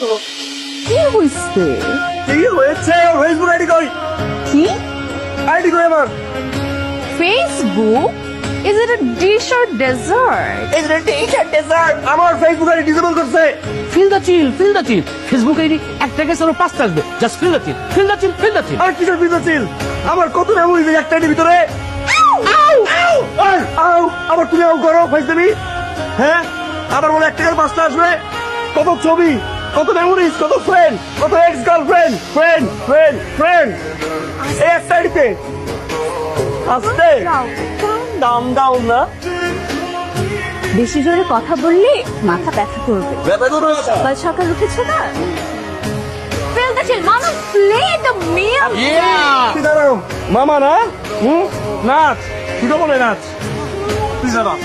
কি হইছে? কি হয়েছে? ফেসবুক আইডি কই? কি আইডি কই আমার? Facebook? Is it a dish or dessert? এই যে টি-শার্ট ডেজার্ট আমার ফেসবুক আইডি ডিসেবল করছে। Feel the chill, feel the chill. Facebook ID একটা গেছে আরো 5টা আসবে। Just feel the chill, feel the chill, feel the chill. আর কিসের ভিতর ছিল? আমার কত মেমোরি একটা আইডির ভিতরে। আউ আউ আউ আবার তুমি আউ করো ফাইজলামি। হ্যাঁ আবার বলে একটা করে 5টা আসবে। কত ছবি, কত মেমোরিজ, কত ফ্রেন্ড, কত ex girlfriend, friend friend friend এই একটা আইডিতে। আস্তে দাম দাও না। বেশি জোরে কথা বললে মাথা ব্যথা করবে। ব্যথা করো না। কাল সকাল উঠেছে না? ফেল দ্য চিল, মামা প্লে দ্য মিল। তুই দাঁড়াও মামা না। নাচ দুটো বলে নাচ। তুই দাঁড়া।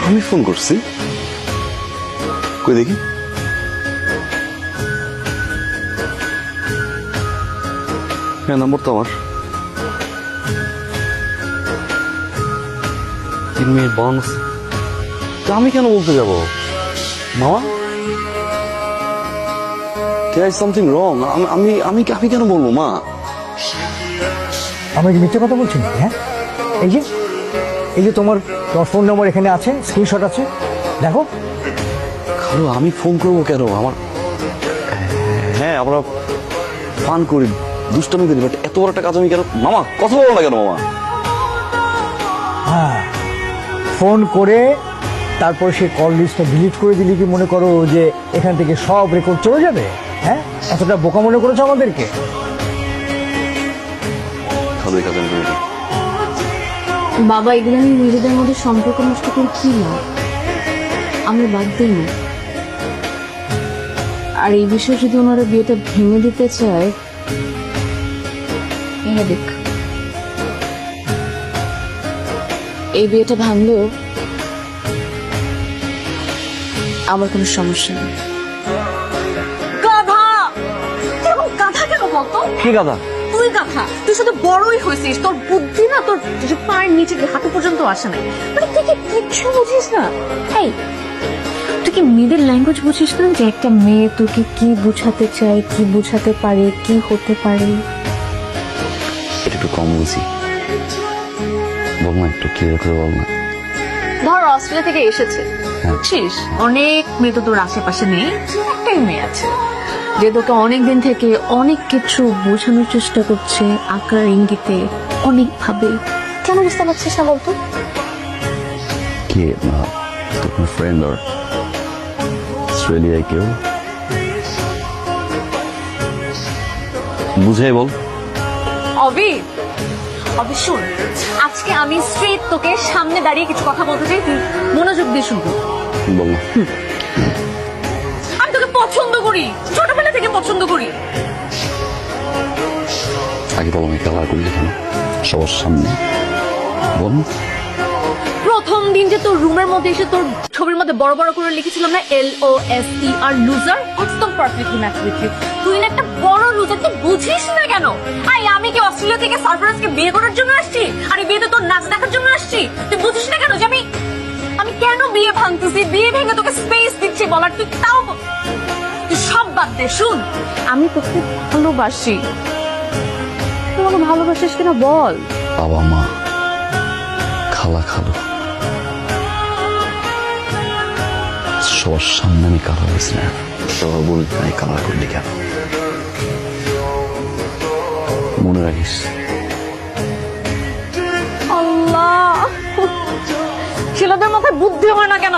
আমি ফোন করছি, কই দেখি। হ্যাঁ নম্বর তো আমার। 3 মিনিট বাউন্স। আমি কেন বলতে যাব মামা? there is something wrong. আমি আমি আমি কেন বলবো মা? আমি কি মিথ্যে কথা বলছি না? হ্যাঁ এই যে তোমার ফোন নম্বর এখানে আছে, স্ক্রিনশট আছে, দেখো। খালু আমি ফোন করবো কেন? আমার হ্যাঁ আমরা ফান করি, দুষ্টামি করি, বাট এত বড় একটা কাজ আমি কেন? মামা কথা বলো না কেন মামা? হ্যাঁ, ফোন করে তারপর সে কল লিস্টটা ডিলিট করে দিলি কি মনে করো যে এখান থেকে সব রেকর্ড চলে যাবে? হ্যাঁ, এতটা বোকা মনে করেছো আমাদেরকে? খালু এই কাজ আমি করি না। বাবা, এগুলো নিয়ে নিজেদের মধ্যে সম্পর্ক নষ্ট করে কি লাভ? আমরা বাদ দিই না। আর এই বিষয়ে যদি ওনারা বিয়েটা ভেঙে দিতে চায়, দেখ এই বিয়েটা ভাঙলেও আমার কোনো সমস্যা নেই। গাধা! এরকম গাধা কেন বলতো? কি কথা? তুই গাধা, তুই শুধু বড়ই হয়েছিস, তোর বুদ্ধি না তোর যে পায়ের নিচে দিয়ে হাঁটু পর্যন্ত আসে নাই। মানে তুই কি কিচ্ছু বুঝিস না? এই, তুই কি মেয়েদের ল্যাঙ্গুয়েজ বুঝিস না? যে একটা মেয়ে তোকে কি বুঝাতে চায়, কি বুঝাতে পারে, কি হতে পারে। এটা একটু কম বুঝি, বল না একটু ক্লিয়ার করে বল না। ধর অস্ট্রেলিয়া থেকে এসেছে, বুঝছিস, অনেক মেয়ে তো তোর আশেপাশে নেই, একটাই মেয়ে আছে যে তোকে অনেকদিন থেকে অনেক কিছু বোঝানোর চেষ্টা করছে, আকার ইঙ্গিতে অনেক ভাবে। কেন বুঝতে পারছিস না বলতো? কে না তো কোনো ফ্রেন্ড আর অস্ট্রেলিয়ায় কেউ বুঝাই বল। অবি, অবি শোন, আজকে আমি স্ট্রেট তোকে সামনে দাঁড়িয়ে কিছু কথা বলতে চাই, তুই মনোযোগ দিয়ে শুনবি। বল না। আমি তোকে পছন্দ করি, ছোটবেলা থেকে পছন্দ করি। আগে বল আমি কালার করি কেন সবার সামনে? বল না। প্রথম দিন যে তোর রুমের মধ্যে এসে তোর ছবির মধ্যে বড় বড় করে লিখেছিলাম না LOSER, লুজার, একদম পারফেক্টলি ম্যাচ উইথ ইউ। তুই না একটা বড় লুজার, তুই বুঝিস না কেন? আমি কি অস্ট্রেলিয়া থেকে সারপ্রাইজকে বিয়ে করার জন্য আসছি? আর এই বিয়েতে তোর নাচ দেখার জন্য আসছি? তুই বুঝিস না কেন যে আমি কেন বিয়ে ভাঙতেছি, বিয়ে ভেঙে তোকে স্পেস দিচ্ছি বলার? তুই তাও তুই সব বাদ দে। শুন, আমি তোকে ভালোবাসি। তুই আমাকে ভালোবাসিস কিনা বল? বাবা মা খালা খালু সবার সামনে আমি কালার হয়েছি না, সবার বলবি না এই কালার করলি কেন? মনে রাখিস। আল্লাহ, ছেলেদের মাথায় বুদ্ধি হয় না কেন?